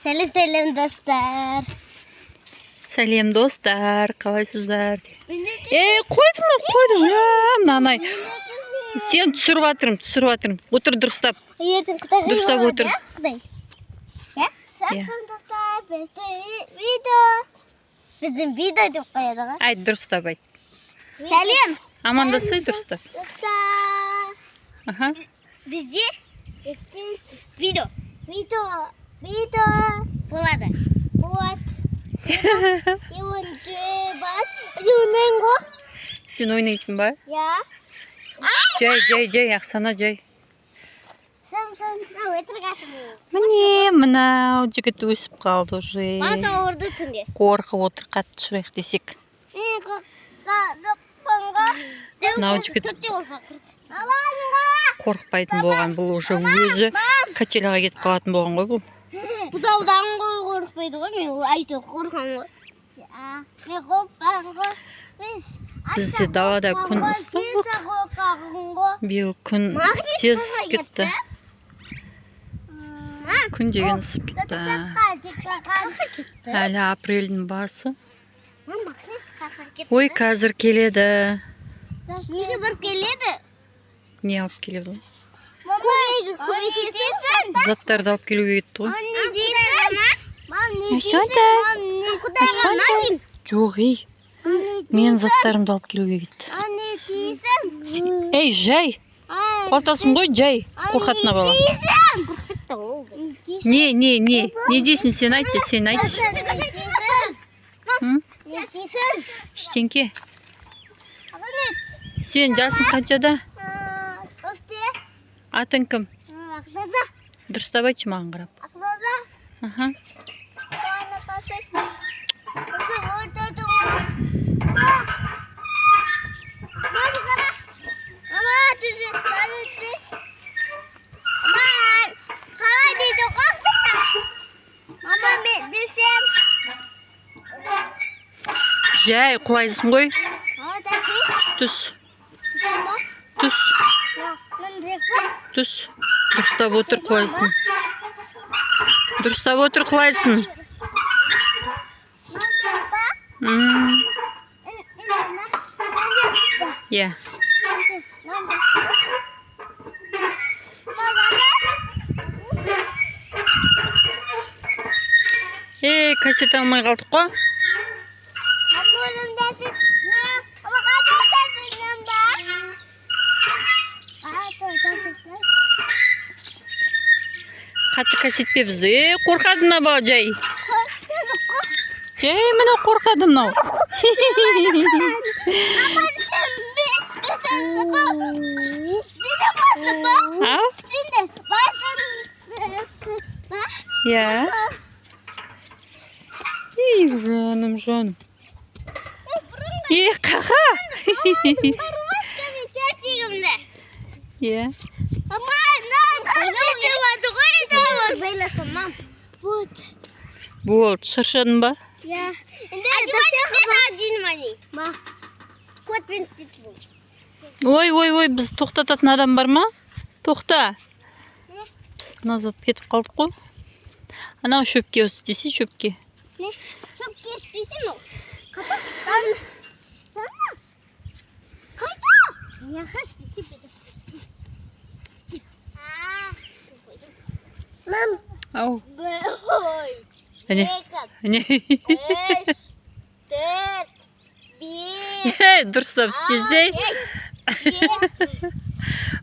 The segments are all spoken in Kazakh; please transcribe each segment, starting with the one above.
Selam dostlar. Сәлем достар, қалайсыздар? Қойдым. Мынаны. Сен түсіріп жатырмын. Отыр дұрыстап. Дұрыстап отыр. Selam dostlar. Bizim video деп қояды ғой. Айт, дұрыстап айт. Сәлем. Амандасай дұрыстап. Достар. Аха. Бізде видео болады. Сен ойнайсың ба? Я. Жай, Ақсана жай. Міне. Мынау жігіт өсіп қалды уже. Мата ұрды түнде. Қорқып отыр, қатты шырайық десек. Мынау жігіт қорқпайтын болған, бұл уже өзі качеляға кетіп қалатын болған ғой бұл. Бұзаудан қорқпайды ғой, мен әйтеуір қорқамын ғой. Мен қорқпаймын ғой. Бізде далада күн ыстық. Биыл күн тез ысып кетті. Күн деген ысып кетті. Әлі апрельдің басы. Ой, қазір келеді. Неге бір келеді? Не алып келеді? Көмектесесің? Заттарды алып келуге кетті ғой. Не дейсің? Жоқ, ей. Мен заттарымды алып келуге кетті. Не дейсің? Ей, жай. Қортасын ғой, жай. Қорқатына бала. Не дейсің, сен айтшы. Не дейсің? Ештеңке. Сен жасың қаншада? Атың кім? Дұрыстап айтшы маған қарап. Аха. Жай, құлайсың ғой. Түс. Дұрыстап отыр, құлайсың. Е. Кассет алмай қалдық қой. Қатты кассет пе бізді? Қорқады мына бала, жай. Жай, мына қорқады мынау. Ау? Я. Ей, жаным. Қаға. Я. Болды, шаршадың ба? Ой, біз тоқтататын адам бар ма? Тоқта. Назад кетіп қалдық қой. Анау шөпке істесе, шөпке. Шөпке істесен ол. Ау. Әне. 3, 4, 5. Дұрыстап істесей.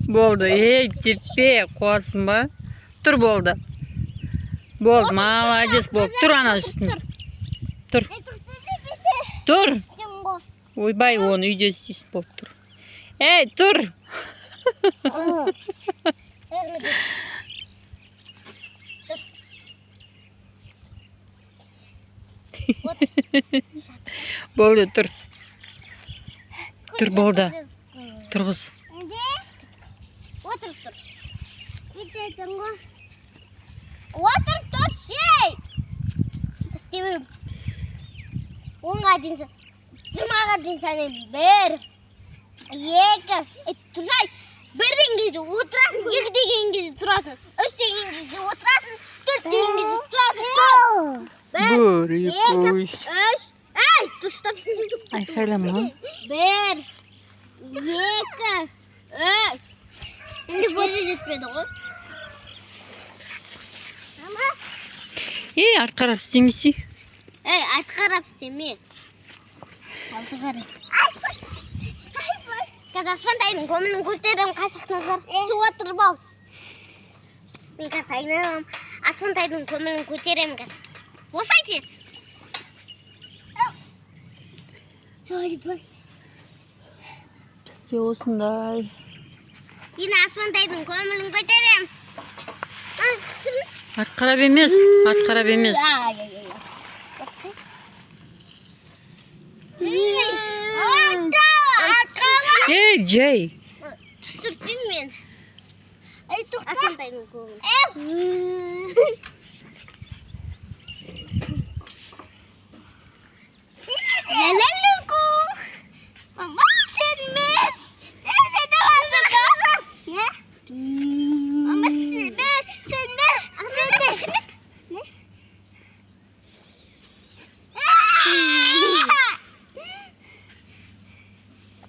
Болды. Тепе қуасың ба? Тұр, болды. Болды, молодец болды. Тұр ана үстін. Тұр. Ойбай, оны үйде істейсің болып тұр. Ей, тұр. Болды, тұр. Тұр, болды. Тұрғыз. Отырып тұр. Отырып тұр, шей. Істемеймін. 10-ға дейін, 20-ға дейін сәнен 1, 2, тұржай. 1 деген кезде отырасың, 2 деген кезде тұрасың, 3 деген кезде отырасың, 4 деген кезде тұрасың. 1, 2, 3. Үш. Ай, дұрыстап. Айқайлама. 1, 2, 3. Үшке де жетпеді ғой. Ей, артқа қарап істемейсің. Ей, артқа қарап істеме. Алды қарай. Қазір аспантайдың көмілін көтерем, қасықтан зар. Су отырып ал. Мен қазір айналам. Аспантайдың көмілін көтерем қазір. Босай тез. Бізде осындай. Енді аспантайдың көмілін көтерем. Артқа қарап емес, артқа қарап емес. Ей, жай. Түстірсем мен. Ай, тоқта. Аспантайдың көмілін. Ләләліку. Мама, сен мен. Nerede doğaldın kızım? Ne? Ama sen ben. Ne?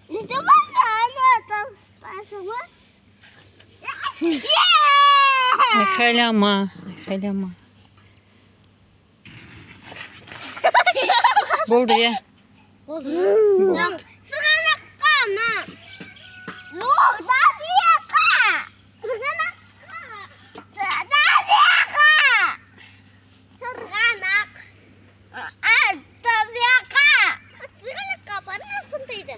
Ne zaman da anladım. Basımı. Айқайлама, айқайлама. Болды, иә. Сырғанаққа ма? Жоқ, Надияға. Сырғанаққа. Надияға. Сырғанақ. Надияға. Сырғанаққа барма сонтайды.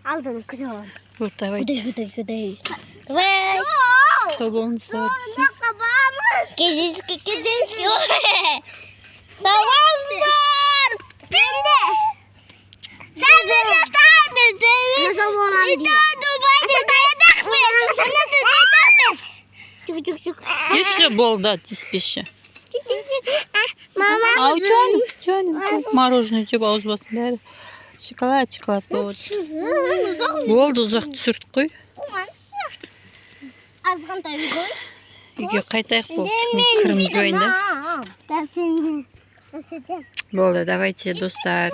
Алдын күзі. Вот, давайте. Давай. Сау болыңыздар. Сырғанаққа бармыз. Кездескі. Сау болыңыздар. Пенде. Nasıl olan diye. Еще болды, тиіспеші. Мама. Ау, жаным. Мороженое жеп ауыз басын бәрі. Шоколад болады. Болды, ұзақ түсірдік қой. Азғантай қой. Үйге қайтайық болды. Мен кірім жойын да. Болды, давайте, достар.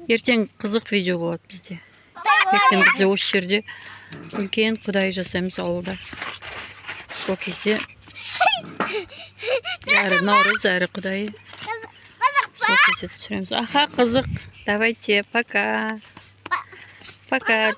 Ертең қызық видео болады бізде. Ертең бізде осы жерде үлкен құдай жасаймыз ауылда. Сол кезде әрі наурыз, әрі құдай. Сол кезде түсіреміз. Аха, қызық. Давайте, пока. Пока.